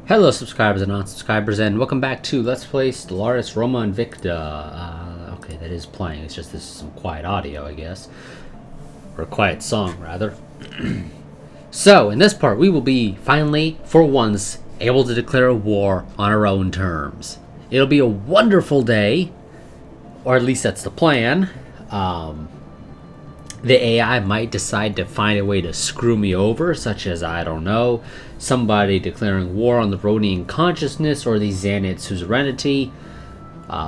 Hello subscribers and non-subscribers, and welcome back to Let's Play Stellaris, Roma, Invicta. Okay, that is playing, it's just this is some quiet audio, I guess. Or a quiet song, rather. So, in this part, we will be, finally, for once, able to declare a war on our own terms. It'll be a wonderful day, or at least that's the plan. The AI might decide to find a way to screw me over, such as, I don't know, somebody declaring war on the Rhodian consciousness or the Xanid suzerainty.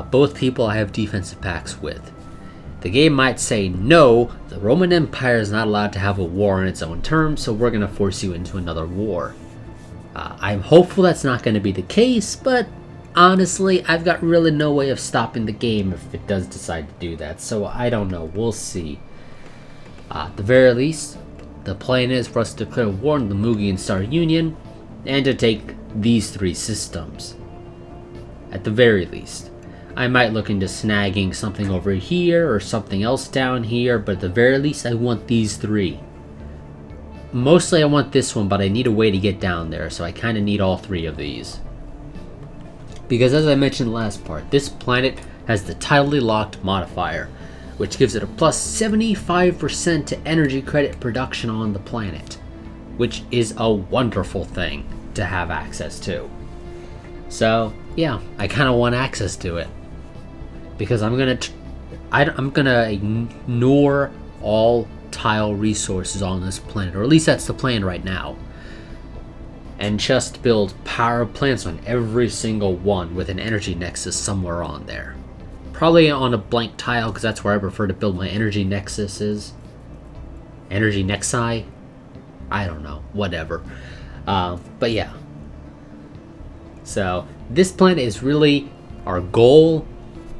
Both people I have defensive pacts with. The game might say, no, the Roman Empire is not allowed to have a war on its own terms, so we're going to force you into another war. I'm hopeful that's not going to be the case, but honestly, I've got really no way of stopping the game if it does decide to do that, so I don't know, we'll see. At the very least, the plan is for us to declare war on the Mugian Star Union and to take these three systems. At the very least. I might look into snagging something over here or something else down here, but at the very least I want these three. Mostly I want this one, but I need a way to get down there, so I kind of need all three of these. Because as I mentioned last part, this planet has the tidally locked modifier, which gives it a plus 75% to energy credit production on the planet, which is a wonderful thing to have access to. So yeah, I kind of want access to it because I'm gonna ignore all tile resources on this planet, or at least that's the plan right now, and just build power plants on every single one with an energy nexus somewhere on there. Probably on a blank tile, because that's where I prefer to build my energy nexuses. Energy nexi? I don't know. Whatever. But yeah. So, this planet is really our goal,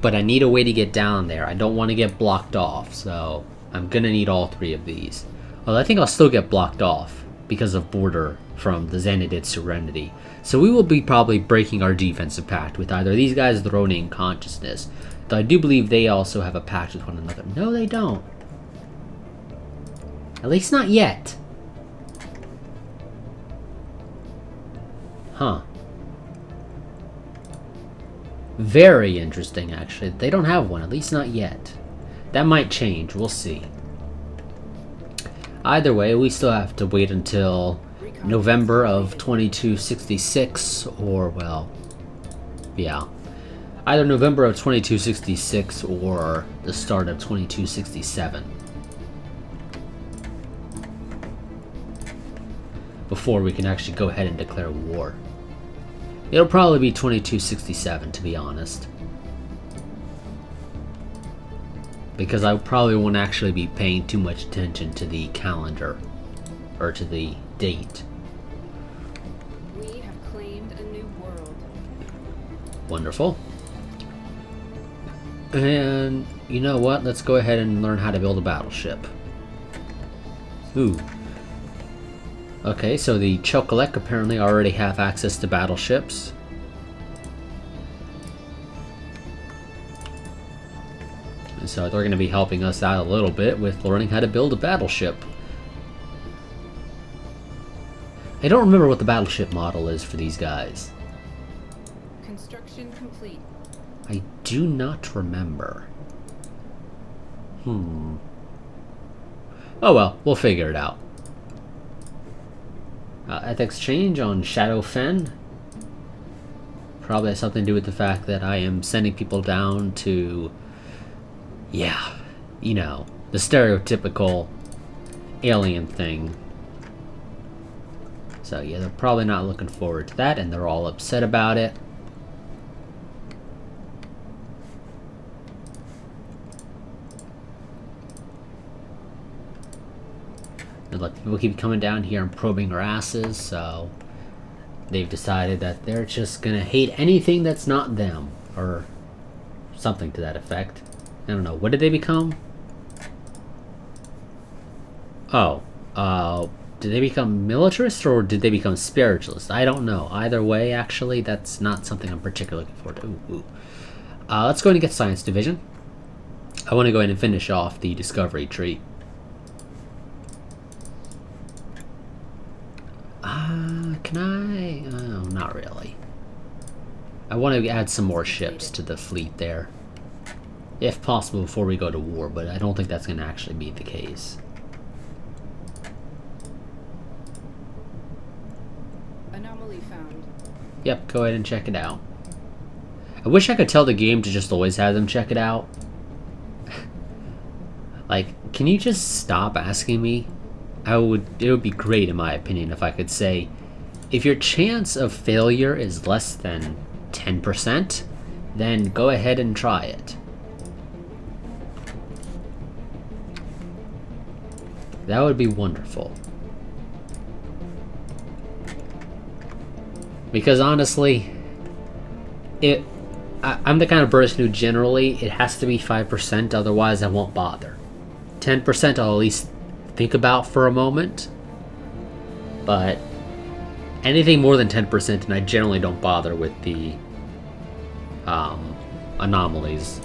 but I need a way to get down there. I don't want to get blocked off, so I'm going to need all three of these. Although I think I'll still get blocked off because of border from the Xanid Serenity. So we will be probably breaking our defensive pact with either these guys or the Rhodian Consciousness. Though I do believe they also have a pact with one another. No, they don't. At least not yet. Huh. Very interesting, actually. They don't have one, at least not yet. That might change, we'll see. Either way, we still have to wait until November of 2266, or, well, yeah. Either November of 2266 or the start of 2267. Before we can actually go ahead and declare war. It'll probably be 2267, to be honest. Because I probably won't actually be paying too much attention to the calendar. Or to the date. We have claimed a new world. Wonderful. And you know what? Let's go ahead and learn how to build a battleship. Ooh. Okay, so the Chocolate apparently already have access to battleships. And so they're going to be helping us out a little bit with learning how to build a battleship. I don't remember what the battleship model is for these guys. Construction complete. I do not remember. Oh well, we'll figure it out. Ethics change on Shadowfen. Probably has something to do with the fact that I am sending people down to, yeah, you know, the stereotypical alien thing. So yeah, they're probably not looking forward to that, and they're all upset about it. And look, people keep coming down here and probing our asses, so they've decided that they're just gonna hate anything that's not them, or something to that effect. I don't know, what did they become? Oh, did they become militarists or did they become spiritualists? I don't know. Either way, actually, that's not something I'm particularly looking forward to. Ooh. Let's go ahead and get Science Division. I want to go ahead and finish off the Discovery tree. Can I? Oh, not really. I want to add some more ships to the fleet there. If possible, before we go to war, but I don't think that's going to actually be the case. Anomaly found. Yep, go ahead and check it out. I wish I could tell the game to just always have them check it out. Like, can you just stop asking me? It would be great, in my opinion, if I could say, if your chance of failure is less than 10%, then go ahead and try it. That would be wonderful. Because honestly, I'm the kind of person who generally, it has to be 5%, otherwise I won't bother. 10% I'll at least think about for a moment. But anything more than 10%, and I generally don't bother with the anomalies.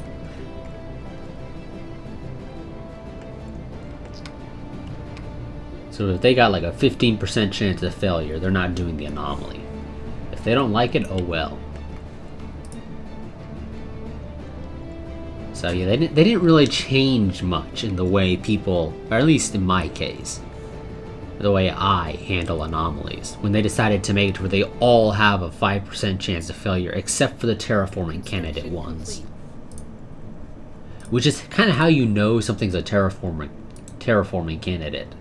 So if they got like a 15% chance of failure, they're not doing the anomaly. If they don't like it, oh well. So yeah, they didn't really change much in the way people, or at least in my case, the way I handle anomalies. When they decided to make it where they all have a 5% chance of failure, except for the terraforming candidate ones. Which is kind of how you know something's a terraforming candidate.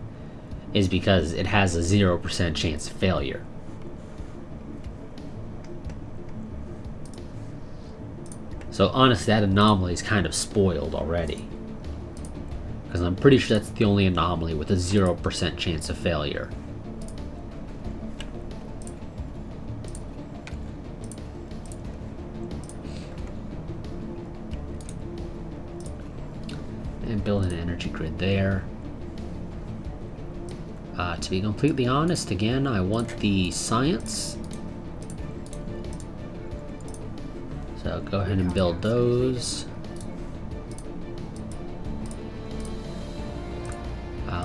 Is because it has a 0% chance of failure. So honestly, that anomaly is kind of spoiled already. Because I'm pretty sure that's the only anomaly with a 0% chance of failure. And build an energy grid there. To be completely honest, again, I want the science. So go ahead and build those.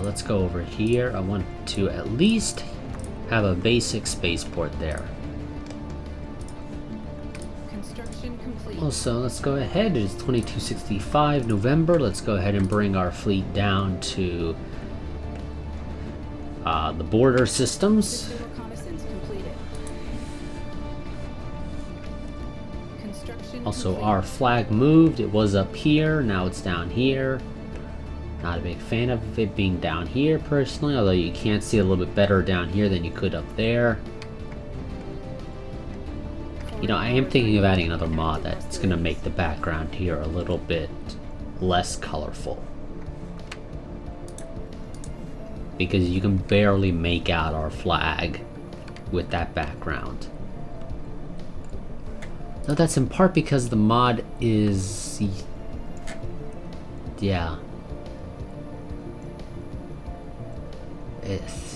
Let's go over here. I want to at least have a basic spaceport there. Construction complete. Also, let's go ahead. It is 2265 November. Let's go ahead and bring our fleet down to the border systems. System reconnaissance completed. Construction Also, complete. our flag moved. It was up here. Now it's down here. Not a big fan of it being down here, personally. Although you can see a little bit better down here than you could up there. You know, I am thinking of adding another mod that's going to make the background here a little bit less colorful. Because you can barely make out our flag with that background. Now that's in part because the mod is... yeah.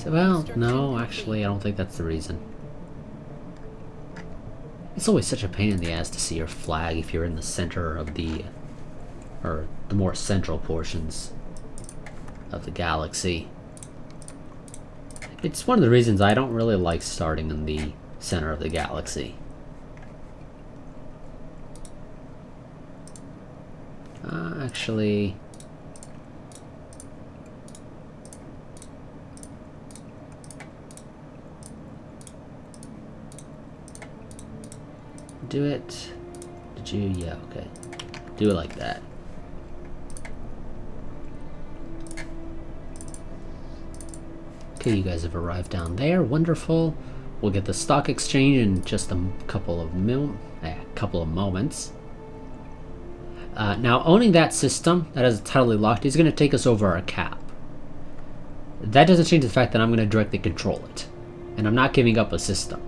Well, no, actually I don't think that's the reason. It's always such a pain in the ass to see your flag if you're in the center of the... or the more central portions of the galaxy. It's one of the reasons I don't really like starting in the center of the galaxy. Actually... do it. Did you? Yeah, okay. Do it like that. Okay, you guys have arrived down there. Wonderful. We'll get the stock exchange in just a couple of moments. Now, owning that system that is totally locked is going to take us over our cap. That doesn't change the fact that I'm going to directly control it. And I'm not giving up a system.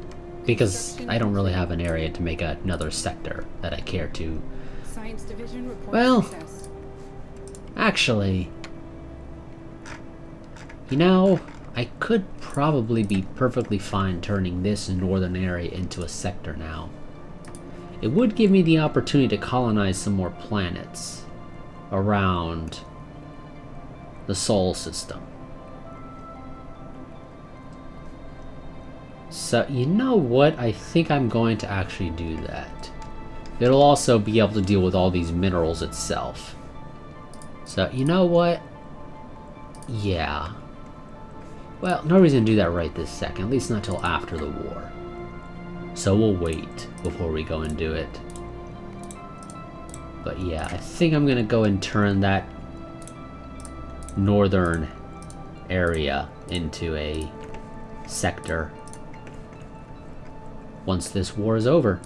Because I don't really have an area to make another sector that I care to. Science division report Well, success. actually, you know, I could probably be perfectly fine turning this northern area into a sector now. It would give me the opportunity to colonize some more planets around the Sol system. So, you know what? I think I'm going to actually do that. It'll also be able to deal with all these minerals itself. So, you know what? Yeah. Well, no reason to do that right this second, at least not till after the war. So we'll wait before we go and do it. But yeah, I think I'm gonna go and turn that northern area into a sector once this war is over.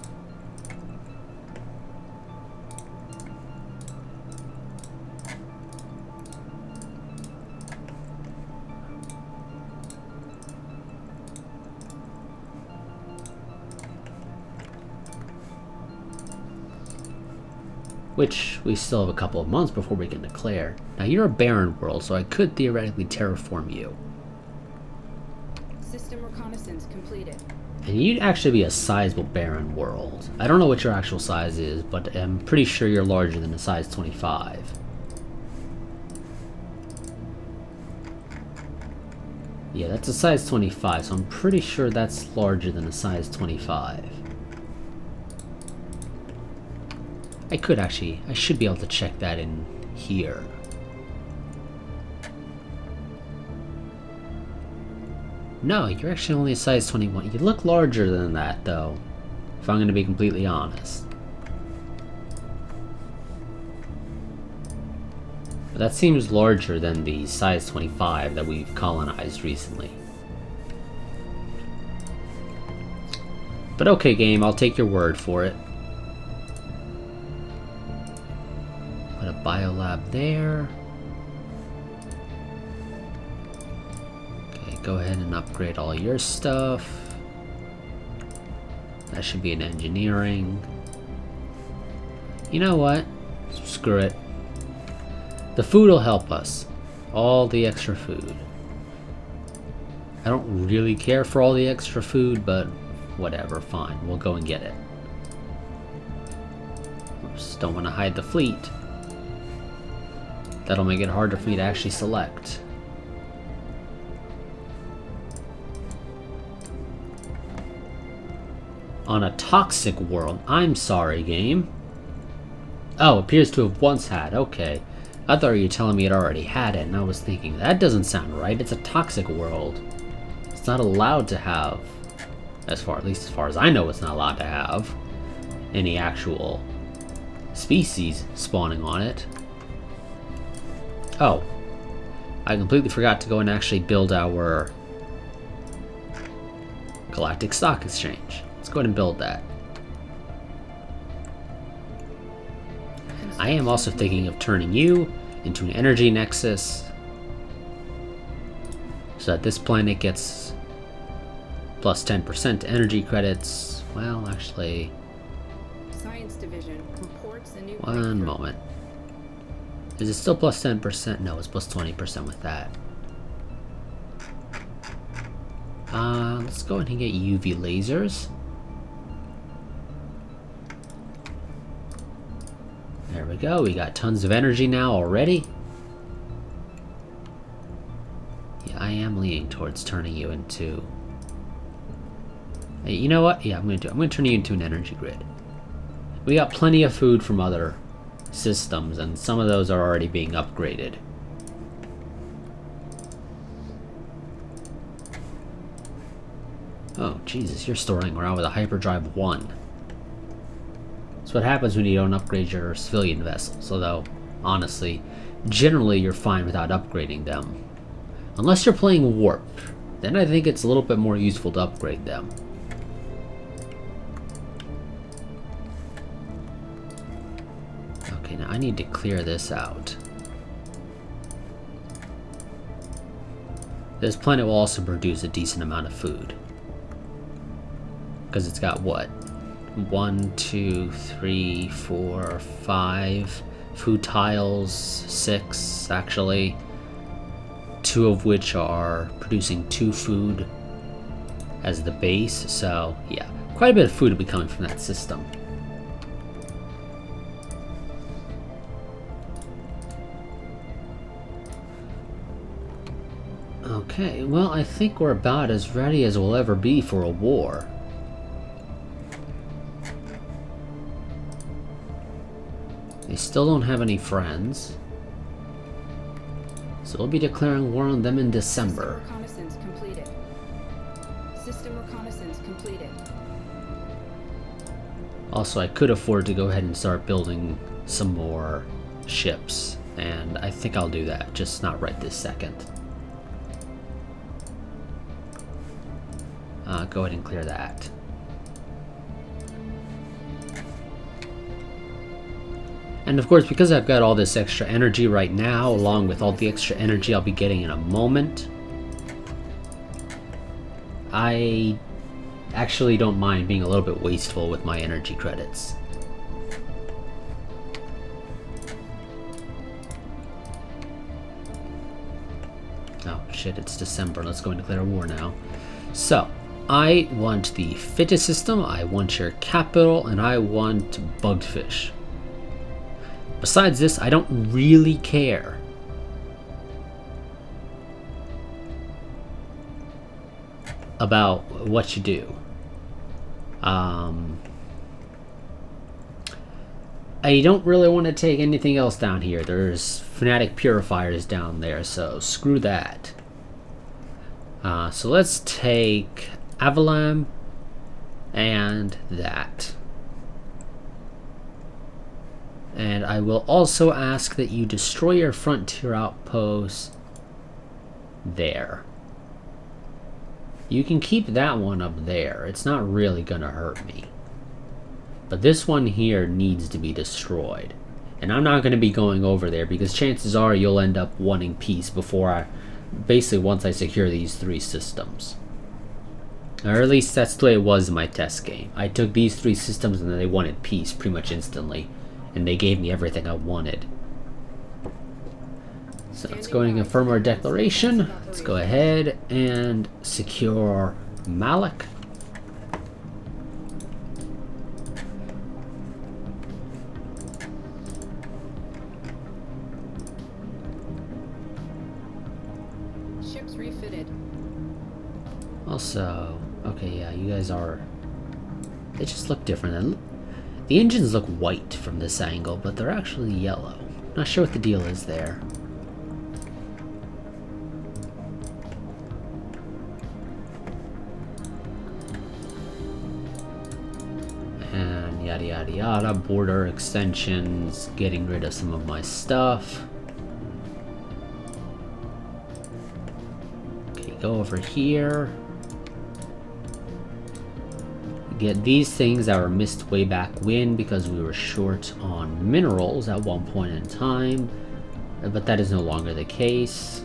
Which we still have a couple of months before we can declare. Now you're a barren world, so I could theoretically terraform you. System reconnaissance completed. And you'd actually be a sizable barren world. I don't know what your actual size is, but I'm pretty sure you're larger than a size 25. Yeah, that's a size 25, so I'm pretty sure that's larger than a size 25. I should be able to check that in here. No, you're actually only a size 21. You look larger than that, though, if I'm going to be completely honest. But that seems larger than the size 25 that we've colonized recently. But okay, game, I'll take your word for it. Put a biolab there. Okay, go ahead and upgrade all your stuff. That should be an engineering. You know what? Screw it. The food will help us. All the extra food. I don't really care for all the extra food, but whatever, fine. We'll go and get it. Just don't want to hide the fleet. That'll make it harder for me to actually select. On a toxic world. I'm sorry, game. Oh, appears to have once had. Okay. I thought you were telling me it already had it, and I was thinking, that doesn't sound right. It's a toxic world. It's not allowed to have, at least as far as I know, it's not allowed to have any actual species spawning on it. Oh, I completely forgot to go and actually build our Galactic Stock Exchange. Let's go ahead and build that. I am also thinking of turning you into an energy nexus so that this planet gets plus 10% energy credits. Well, actually, Science Division reports a new one moment. Is it still plus 10%? No, it's plus 20% with that. Let's go ahead and get UV lasers. There we go, we got tons of energy now already. Yeah, I am leaning towards turning you into... Hey, you know what? Yeah, I'm gonna turn you into an energy grid. We got plenty of food from other systems, and some of those are already being upgraded. Oh, Jesus, you're storing around with a hyperdrive 1. That's what happens when you don't upgrade your civilian vessels, although, honestly, generally you're fine without upgrading them. Unless you're playing Warp, then I think it's a little bit more useful to upgrade them. Okay, now I need to clear this out. This planet will also produce a decent amount of food. Because it's got what? 1, 2, 3, 4, 5 food tiles, 6 actually. 2 of which are producing 2 food as the base, so yeah, quite a bit of food will be coming from that system. Okay. Okay, well, I think we're about as ready as we'll ever be for a war. They still don't have any friends. So we'll be declaring war on them in December. System reconnaissance completed. System reconnaissance completed. Also, I could afford to go ahead and start building some more ships, and I think I'll do that, just not right this second. Go ahead and clear that. And of course, because I've got all this extra energy right now, along with all the extra energy I'll be getting in a moment, I actually don't mind being a little bit wasteful with my energy credits. Oh shit, it's December. Let's go and declare war now. So, I want the fittest system, I want your capital, and I want bugged fish. Besides this, I don't really care. About what you do. I don't really want to take anything else down here. There's fanatic purifiers down there, so screw that. So let's take Avalam and that. And I will also ask that you destroy your frontier outpost there. You can keep that one up there. It's not really gonna hurt me. But this one here needs to be destroyed. And I'm not gonna be going over there because chances are you'll end up wanting peace before basically once I secure these 3 systems. Or at least that's the way it was in my test game. I took these 3 systems and then they wanted peace pretty much instantly. And they gave me everything I wanted. So let's go and confirm our declaration. Let's go ahead and secure Malik. Ships refitted. Also, okay, yeah, you guys are... They just look different. The engines look white from this angle, but they're actually yellow. Not sure what the deal is there. And yada yada yada, border extensions, getting rid of some of my stuff. Okay, go over here. Get these things that were missed way back when because we were short on minerals at one point in time, but that is no longer the case.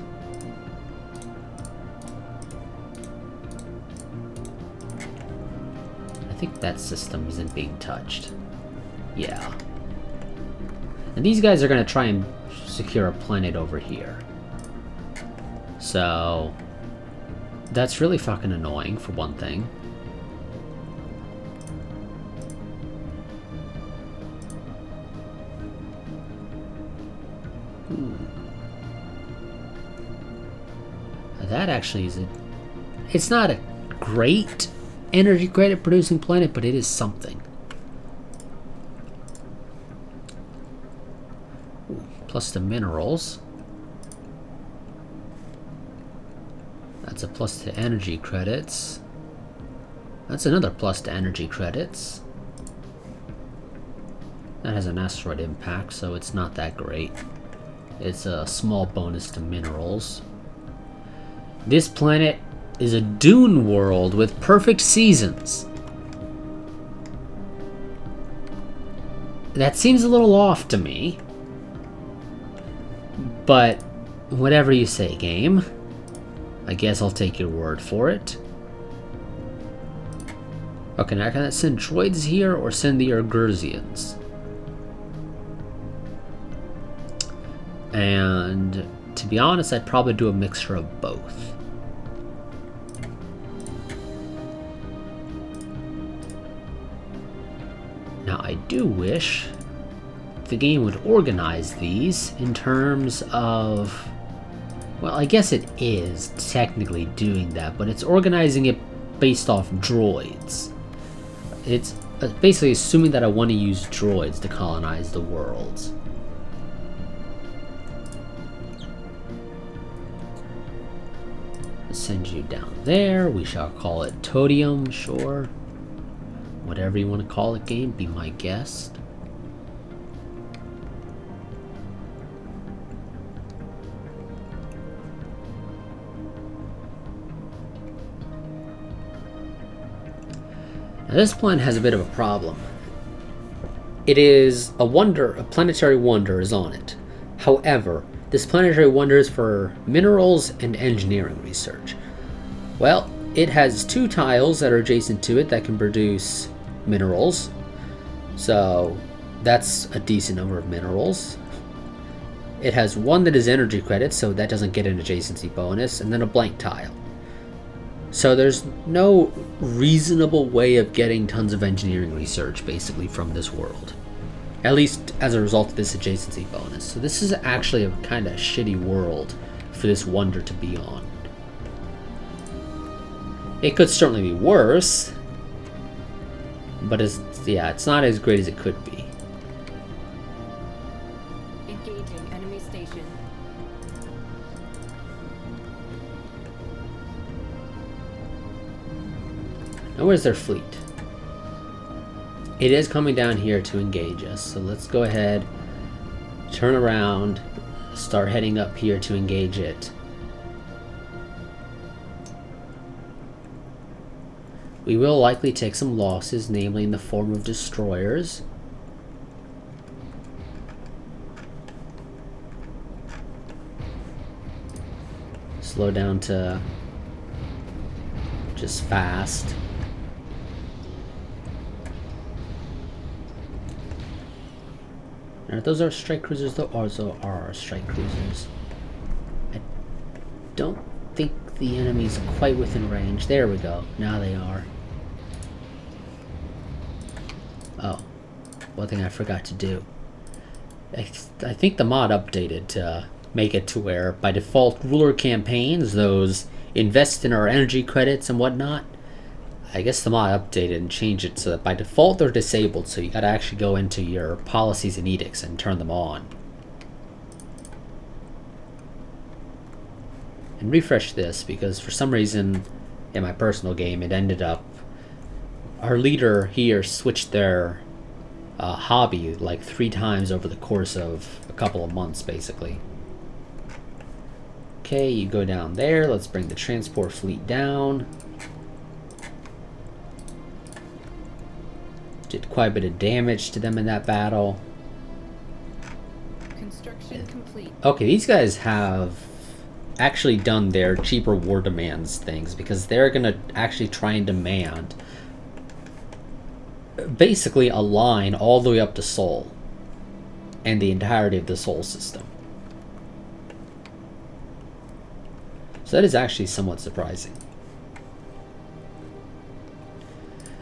I think that system isn't being touched. Yeah. And these guys are going to try and secure a planet over here. So that's really fucking annoying for one thing. That actually is it's not a great energy credit producing planet, but it is something. Ooh, plus the minerals. That's a plus to energy credits. That's another plus to energy credits. That has an asteroid impact, so it's not that great. It's a small bonus to minerals. This planet is a dune world with perfect seasons. That seems a little off to me. But whatever you say, game. I guess I'll take your word for it. Okay, now can I send droids here or send the Urgursians? And to be honest, I'd probably do a mixture of both. Now, I do wish the game would organize these in terms of Well, I guess it is technically doing that, but it's organizing it based off droids. It's basically assuming that I want to use droids to colonize the worlds. Send you down there. We shall call it Todium, sure. Whatever you want to call it, game, be my guest. Now, this planet has a bit of a problem. It is a wonder, a planetary wonder is on it. However, this planetary wonder is for minerals and engineering research. Well, it has 2 tiles that are adjacent to it that can produce minerals. So that's a decent number of minerals. It has 1 that is energy credits, so that doesn't get an adjacency bonus, and then a blank tile. So there's no reasonable way of getting tons of engineering research basically from this world. At least as a result of this adjacency bonus. So this is actually a kind of shitty world for this wonder to be on. It could certainly be worse, but it's not as great as it could be. Engaging enemy station. Now where's their fleet? It is coming down here to engage us, so let's go ahead, turn around, start heading up here to engage it. We will likely take some losses, namely in the form of destroyers. Slow down to just fast. Those are strike cruisers, though. Also are strike cruisers. I don't think the enemy's quite within range. There we go. Now they are. Oh, one thing I forgot to do. I think the mod updated to make it to where, by default, ruler campaigns, those invest in our energy credits and whatnot. I guess the mod updated and changed it so that by default they're disabled, so you gotta actually go into your policies and edicts and turn them on. And refresh this, because for some reason in my personal game it ended up, our leader here switched their hobby like 3 times over the course of a couple of months basically. Okay, you go down there, let's bring the transport fleet down. Did quite a bit of damage to them in that battle. Construction complete. Okay, these guys have actually done their cheaper war demands things, because they're gonna actually try and demand basically a line all the way up to Sol and the entirety of the Sol system. So that is actually somewhat surprising.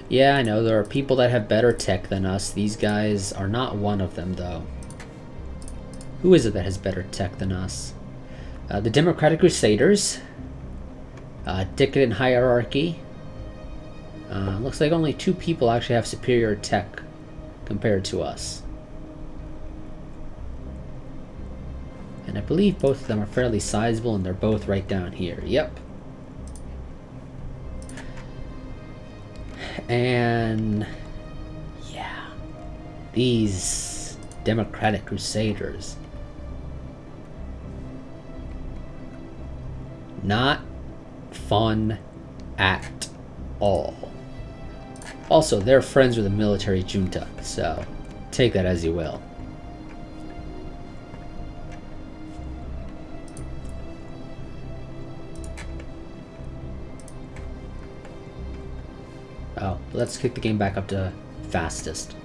Yeah, I know there are people that have better tech than us. These guys are not one of them, though. Who is it that has better tech than us? The Democratic Crusaders. Decadent Hierarchy. Looks like only 2 people actually have superior tech compared to us. And I believe both of them are fairly sizable, and they're both right down here. Yep. And yeah, these Democratic Crusaders, not fun at all. Also, they're friends with the military junta, so take that as you will. Oh, let's kick the game back up to fastest.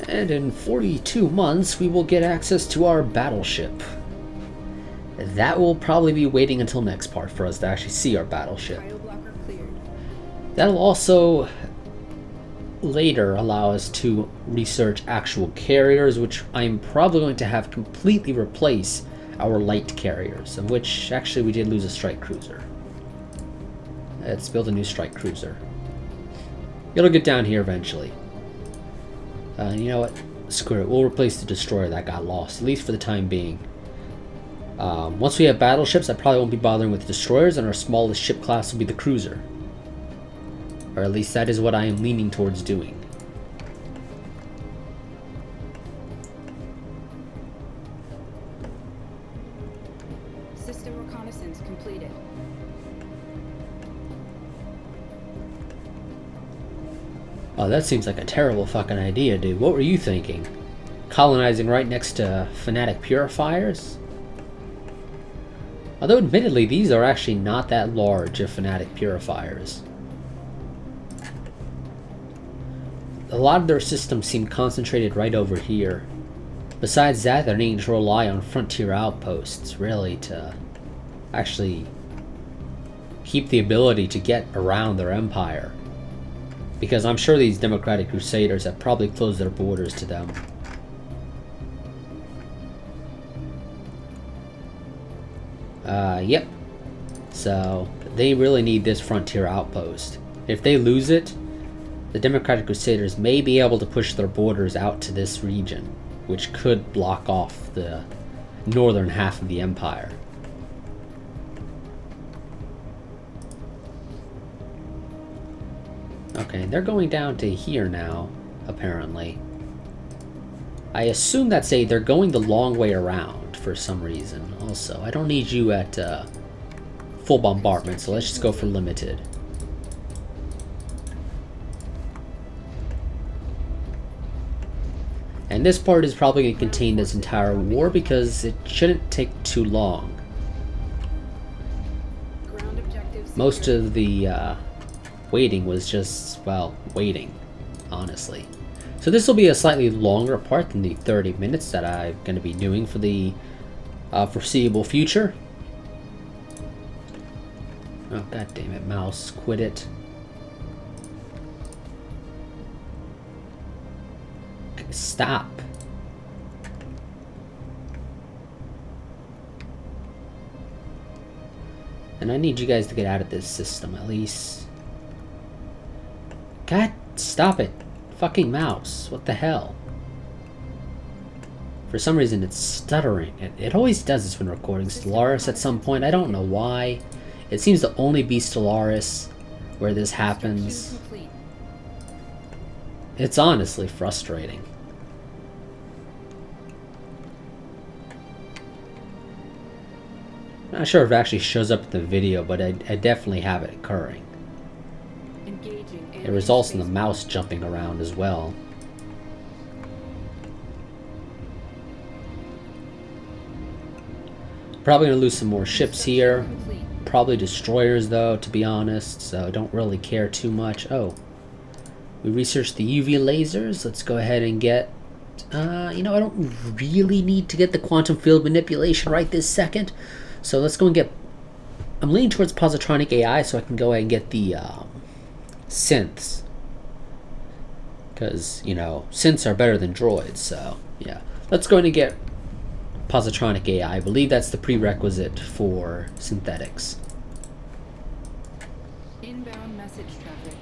And in 42 months, we will get access to our battleship. That will probably be waiting until next part for us to actually see our battleship. Cryo blocker cleared. That'll also later allow us to research actual carriers, which I'm probably going to have completely replace our light carriers, of which actually we did lose a strike cruiser. Let's build a new strike cruiser. It'll get down here eventually. You know what? Screw it. We'll replace the destroyer that got lost, at least for the time being. Once we have battleships, I probably won't be bothering with destroyers, and our smallest ship class will be the cruiser. Or at least that is what I am leaning towards doing. System reconnaissance completed. Oh, that seems like a terrible fucking idea, dude. What were you thinking? Colonizing right next to fanatic purifiers? Although admittedly, these are actually not that large of fanatic purifiers. A lot of their systems seem concentrated right over here. Besides that, they're needing to rely on frontier outposts, really, to actually keep the ability to get around their empire. Because I'm sure these Democratic Crusaders have probably closed their borders to them. Yep. So, they really need this frontier outpost. If they lose it, the Democratic Crusaders may be able to push their borders out to this region, which could block off the northern half of the empire. Okay, they're going down to here now, apparently. I assume that's they're going the long way around for some reason, also. I don't need you at full bombardment, so let's just go for limited. And this part is probably going to contain this entire war because it shouldn't take too long. Ground objectives. Most of the waiting was just, well, waiting, honestly. So this will be a slightly longer part than the 30 minutes that I'm going to be doing for the foreseeable future. Oh, god damn it, mouse, quit it. Stop. And I need you guys to get out of this system, at least. God, stop it. Fucking mouse. What the hell? For some reason, it's stuttering. It always does this when recording Stellaris at some point. I don't know why. It seems to only be Stellaris where this happens. It's honestly frustrating. Not sure if it actually shows up in the video, but I definitely have it occurring. It results in the mouse jumping around as well. Probably going to lose some more ships here. Probably destroyers though, to be honest, so I don't really care too much. Oh, we researched the UV lasers. Let's go ahead and get... you know, I don't really need to get the quantum field manipulation right this second. So let's go and get... I'm leaning towards positronic AI so I can go ahead and get the synths. Because, you know, synths are better than droids, so yeah. Let's go ahead and get positronic AI. I believe that's the prerequisite for synthetics. Inbound message traffic.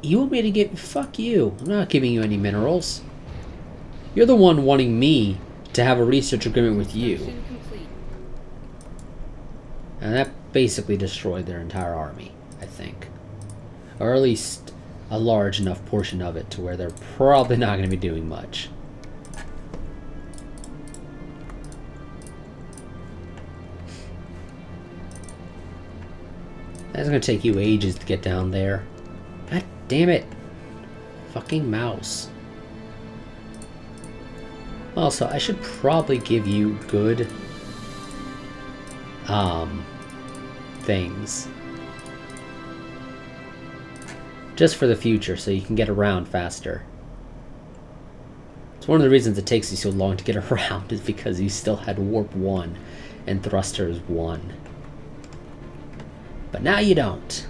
You want me to give... Fuck you. I'm not giving you any minerals. You're the one wanting me to have a research agreement with you. And that basically destroyed their entire army, I think. Or at least a large enough portion of it to where they're probably not going to be doing much. That's going to take you ages to get down there. God damn it. Fucking mouse. Also, I should probably give you good things. Just for the future, so you can get around faster. It's one of the reasons it takes you so long to get around, is because you still had Warp 1 and Thrusters 1. But now you don't.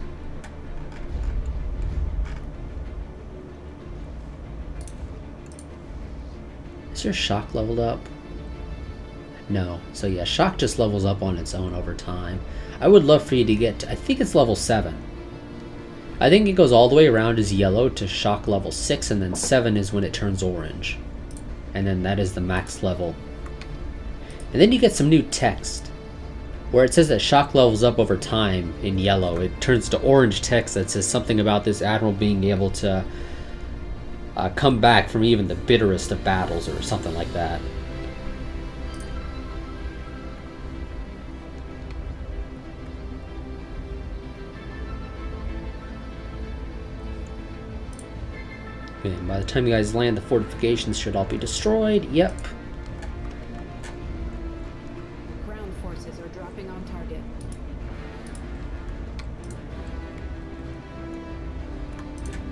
Is your shock leveled up? No. So yeah, shock just levels up on its own over time. I would love for you to get to, I think it's level 7. I think it goes all the way around as yellow to shock level 6, and then 7 is when it turns orange. And then that is the max level. And then you get some new text, where it says that shock levels up over time in yellow. It turns to orange text that says something about this admiral being able to come back from even the bitterest of battles or something like that. And by the time you guys land, the fortifications should all be destroyed. Yep. Ground forces are dropping on target.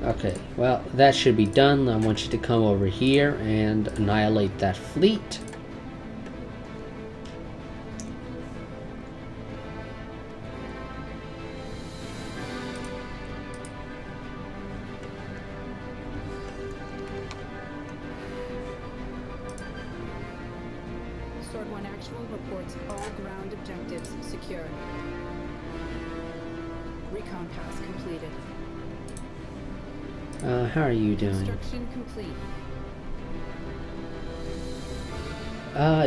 Okay, well, that should be done. I want you to come over here and annihilate that fleet. Sword 1 Actual reports all ground objectives secure. Recon pass completed. How are you doing? Construction complete.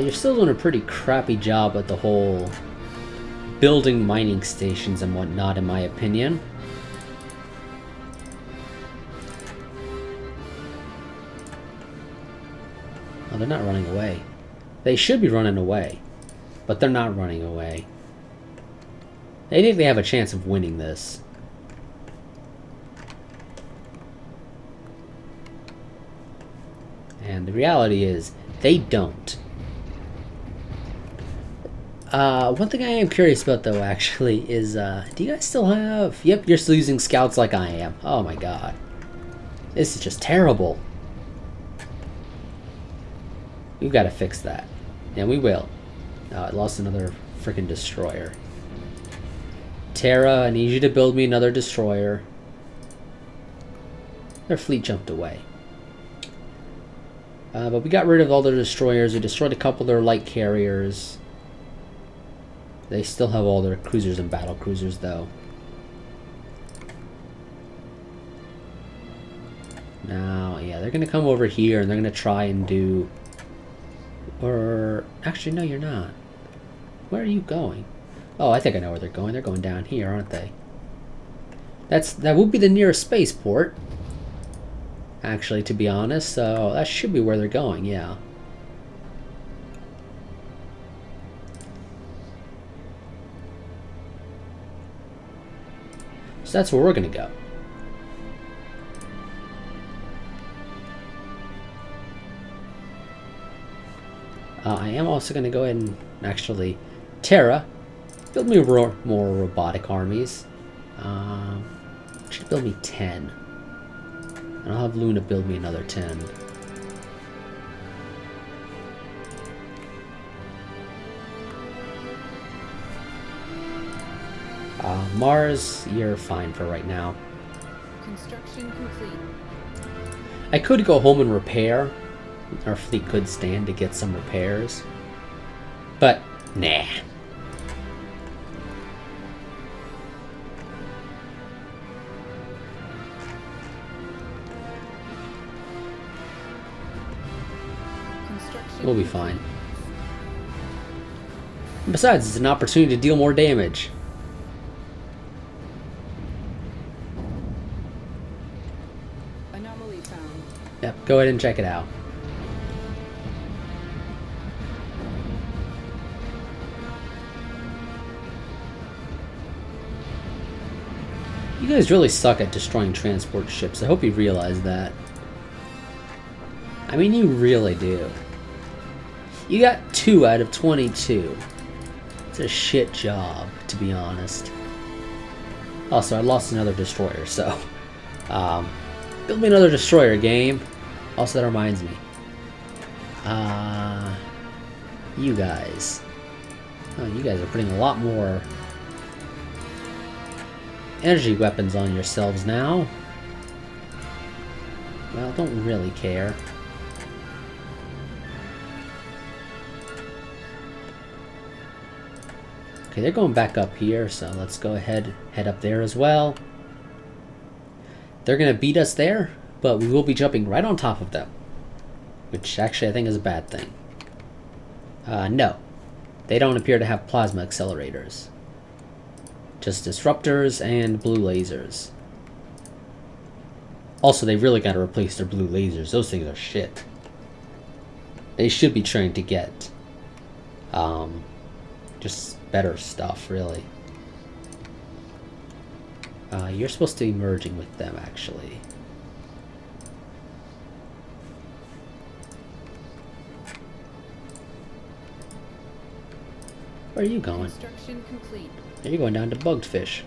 You're still doing a pretty crappy job at the whole building mining stations and whatnot, in my opinion. Oh, they're not running away. They should be running away, but they're not running away. They think they have a chance of winning this. And the reality is, they don't. One thing I am curious about, though, actually, is, do you guys still have... Yep, you're still using scouts like I am. Oh my god. This is just terrible. We've got to fix that. And we will. I lost another freaking destroyer. Terra, I need you to build me another destroyer. Their fleet jumped away. But we got rid of all their destroyers. We destroyed a couple of their light carriers. They still have all their cruisers and battle cruisers, though. Now, yeah, they're going to come over here and they're going to try and do... Or... Actually, no, you're not. Where are you going? Oh, I think I know where they're going. They're going down here, aren't they? That would be the nearest spaceport. Actually, to be honest, so that should be where they're going, yeah. So that's where we're gonna go. I am also gonna go ahead and actually, Terra, build me more robotic armies. Should build me 10. And I'll have Luna build me another 10. Mars, you're fine for right now. Construction complete. I could go home and repair. Our fleet could stand to get some repairs. But, nah. We'll be fine. And besides, it's an opportunity to deal more damage. Anomaly found. Yep, go ahead and check it out. You guys really suck at destroying transport ships. I hope you realize that. I mean, you really do. You got 2 out of 22. It's a shit job, to be honest. Also, I lost another destroyer, so... build me another destroyer, game. Also, that reminds me. You guys. Oh, you guys are putting a lot more... energy weapons on yourselves now. Well, don't really care. Okay, they're going back up here, so let's go ahead, head up there as well. They're going to beat us there, but we will be jumping right on top of them, which actually I think is a bad thing. No, they don't appear to have plasma accelerators. Just disruptors and blue lasers. Also, they really got to replace their blue lasers. Those things are shit. They should be trying to get just better stuff, really. You're supposed to be merging with them, actually. Where are you going? Construction complete. You're going down to Bugged Fish.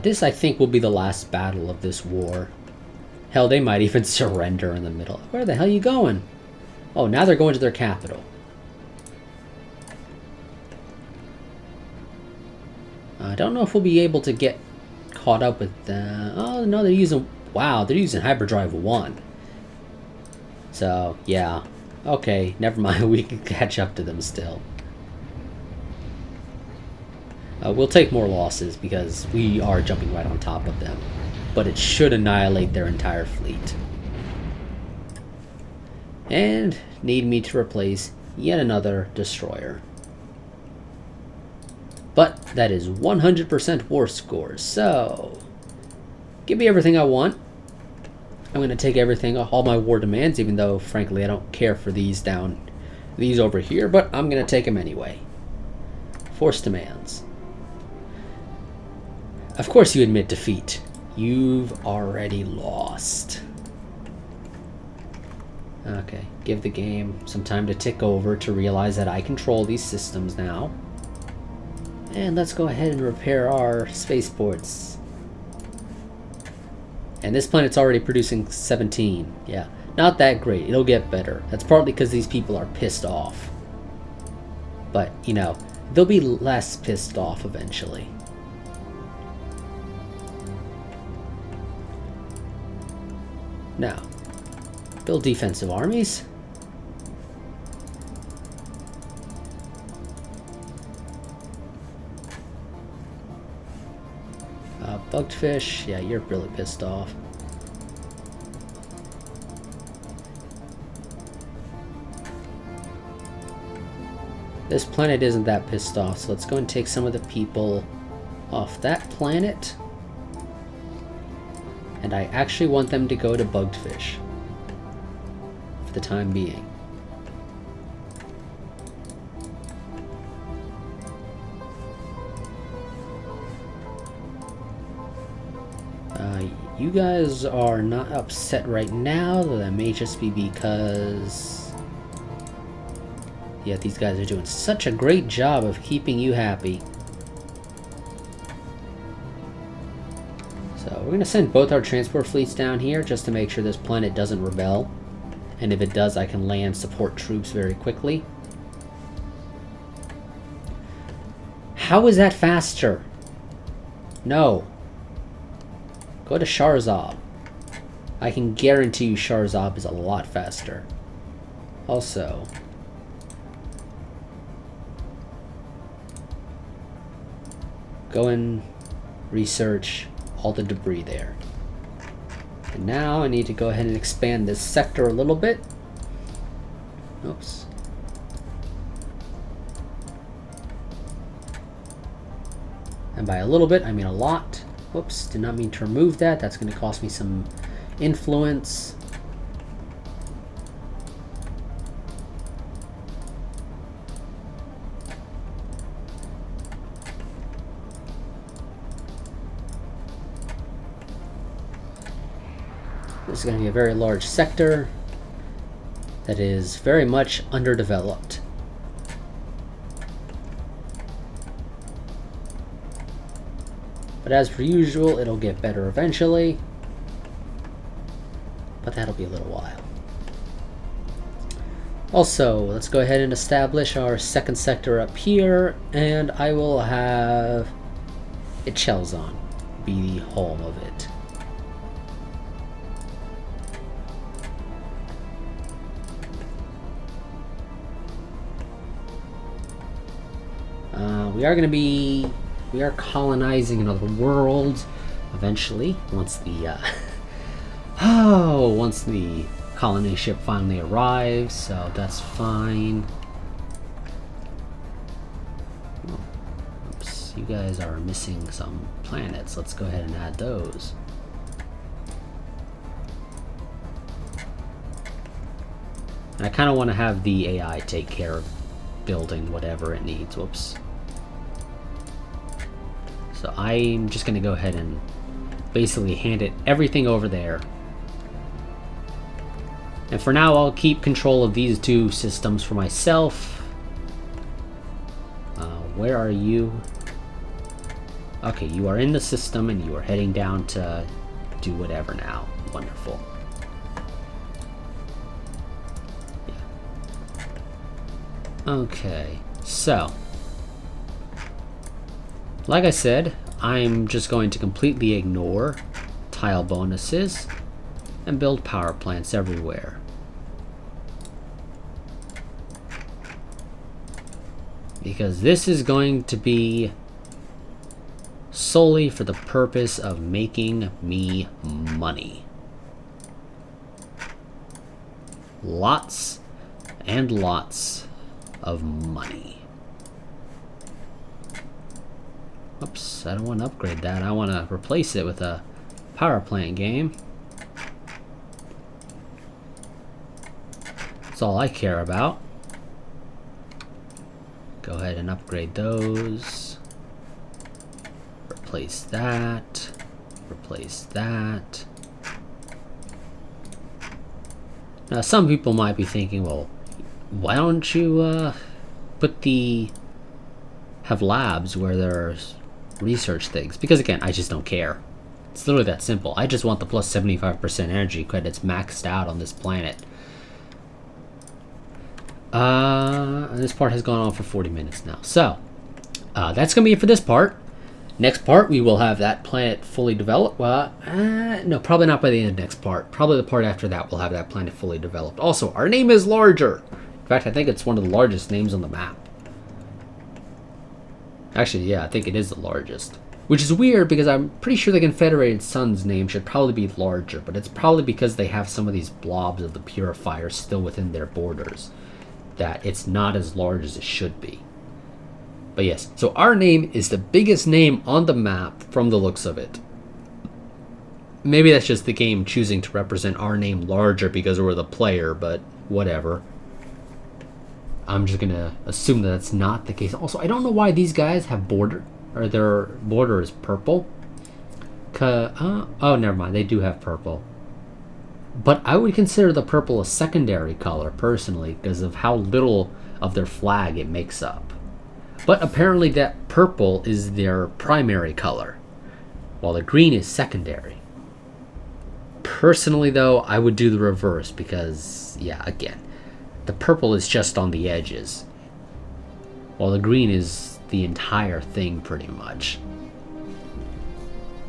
This, I think, will be the last battle of this war. Hell, they might even surrender in the middle. Where the hell are you going? Oh, now they're going to their capital. I don't know if we'll be able to get caught up with them. Oh, no, they're using... Wow, they're using Hyperdrive 1. So, yeah. Okay, never mind. We can catch up to them still. We'll take more losses because we are jumping right on top of them. But it should annihilate their entire fleet. And need me to replace yet another destroyer. But that is 100% war score, so give me everything I want. I'm going to take everything, all my war demands, even though, frankly, I don't care for these over here, but I'm going to take them anyway. Force demands. Of course you admit defeat. You've already lost. Okay, give the game some time to tick over to realize that I control these systems now. And let's go ahead and repair our spaceports. And this planet's already producing 17. Yeah, not that great. It'll get better. That's partly because these people are pissed off. But, you know, they'll be less pissed off eventually. Now, build defensive armies. Bugged fish, yeah, you're really pissed off. This planet isn't that pissed off, so let's go and take some of the people off that planet. And I actually want them to go to Bugged Fish for the time being. You guys are not upset right now, though that may just be because... yeah, these guys are doing such a great job of keeping you happy. So we're going to send both our transport fleets down here just to make sure this planet doesn't rebel. And if it does, I can land support troops very quickly. How is that faster? No. Go to Sharzab. I can guarantee you Sharzab is a lot faster. Also, go and research all the debris there. And now I need to go ahead and expand this sector a little bit. Oops. And by a little bit, I mean a lot. Whoops, did not mean to remove that. That's going to cost me some influence. This is going to be a very large sector that is very much underdeveloped. But as per usual, it'll get better eventually. But that'll be a little while. Also, let's go ahead and establish our second sector up here, and I will have Ichelzon be the home of it. we are colonizing another world eventually once the once the colony ship finally arrives, so that's fine. Oops, you guys are missing some planets. Let's go ahead and add those. And I kind of want to have the AI take care of building whatever it needs. Whoops. So I'm just going to go ahead and basically hand it everything over there. And for now, I'll keep control of these two systems for myself. Where are you? Okay, you are in the system and you are heading down to do whatever now. Wonderful. Yeah. Okay, so like I said, I'm just going to completely ignore tile bonuses and build power plants everywhere. Because this is going to be solely for the purpose of making me money. Lots and lots of money. Oops, I don't want to upgrade that. I want to replace it with a power plant game. That's all I care about. Go ahead and upgrade those. Replace that. Replace that. Now, some people might be thinking, well, why don't you have labs where there's research things? Because again, I just don't care. It's literally that simple. I just want the plus 75% energy credits maxed out on this planet. This part has gone on for 40 minutes now. So, that's going to be it for this part. Next part, we will have that planet fully developed. No, probably not by the end of the next part. Probably the part after that, we'll have that planet fully developed. Also, our name is larger. In fact, I think it's one of the largest names on the map. Actually, yeah, I think it is the largest. Which is weird, because I'm pretty sure the Confederated Sun's name should probably be larger. But it's probably because they have some of these blobs of the Purifier still within their borders, that it's not as large as it should be. But yes, so our name is the biggest name on the map from the looks of it. Maybe that's just the game choosing to represent our name larger because we're the player, but whatever. I'm just gonna assume that that's not the case. Also, I don't know why these guys have border, or their border is purple. Oh, never mind, they do have purple. But I would consider the purple a secondary color, personally, because of how little of their flag it makes up. But apparently that purple is their primary color, while the green is secondary. Personally, though, I would do the reverse, because, yeah, again, the purple is just on the edges, while the green is the entire thing, pretty much.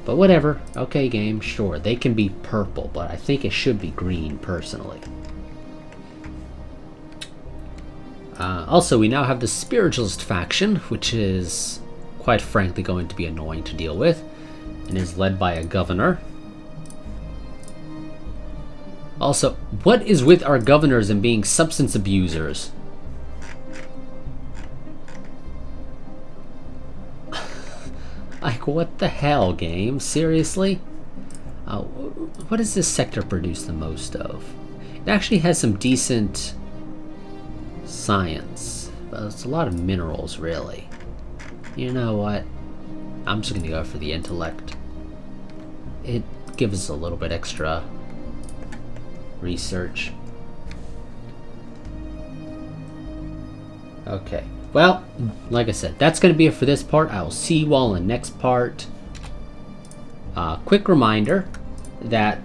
But whatever. Okay, game, sure. They can be purple, but I think it should be green, personally. Also, we now have the Spiritualist faction, which is, quite frankly, going to be annoying to deal with, and is led by a governor. Also, what is with our governors and being substance abusers? Like, what the hell, game? Seriously? What does this sector produce the most of? It actually has some decent science, but it's a lot of minerals, really. You know what? I'm just gonna go for the intellect. It gives us a little bit extra research. Okay. Well, like I said, that's going to be it for this part. I will see you all in the next part. Quick reminder that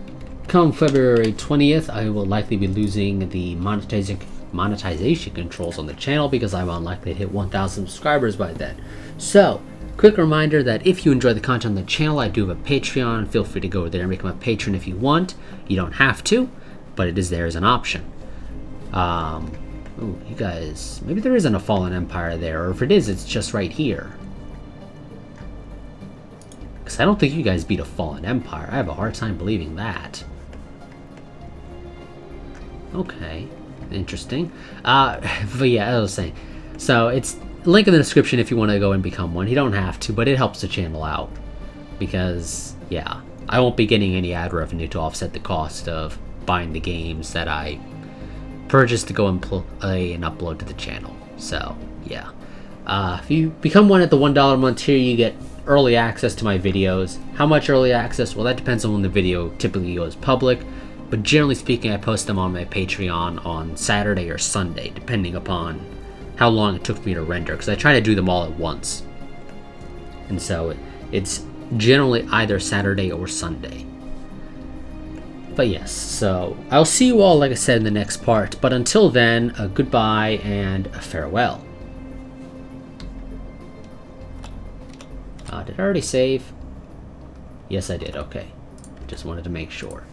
come February 20th, I will likely be losing the monetization controls on the channel because I'm unlikely to hit 1,000 subscribers by then. So, quick reminder that if you enjoy the content on the channel, I do have a Patreon. Feel free to go there and become a patron if you want. You don't have to, but it is there as an option. Ooh, you guys... Maybe there isn't a fallen empire there, or if it is, it's just right here. Because I don't think you guys beat a fallen empire. I have a hard time believing that. Okay. Interesting. But yeah, as I was saying. So, it's link in the description if you want to go and become one. You don't have to, but it helps the channel out. Because, yeah, I won't be getting any ad revenue to offset the cost of buying the games that I purchased to go and play and upload to the channel. So, yeah. If you become one at the $1 a month tier, you get early access to my videos. How much early access? Well, that depends on when the video typically goes public. But generally speaking, I post them on my Patreon on Saturday or Sunday, depending upon how long it took me to render, because I try to do them all at once. And so it's generally either Saturday or Sunday. But yes, so I'll see you all, like I said, in the next part. But until then, a goodbye and a farewell. Did I already save? Yes, I did. Okay. Just wanted to make sure.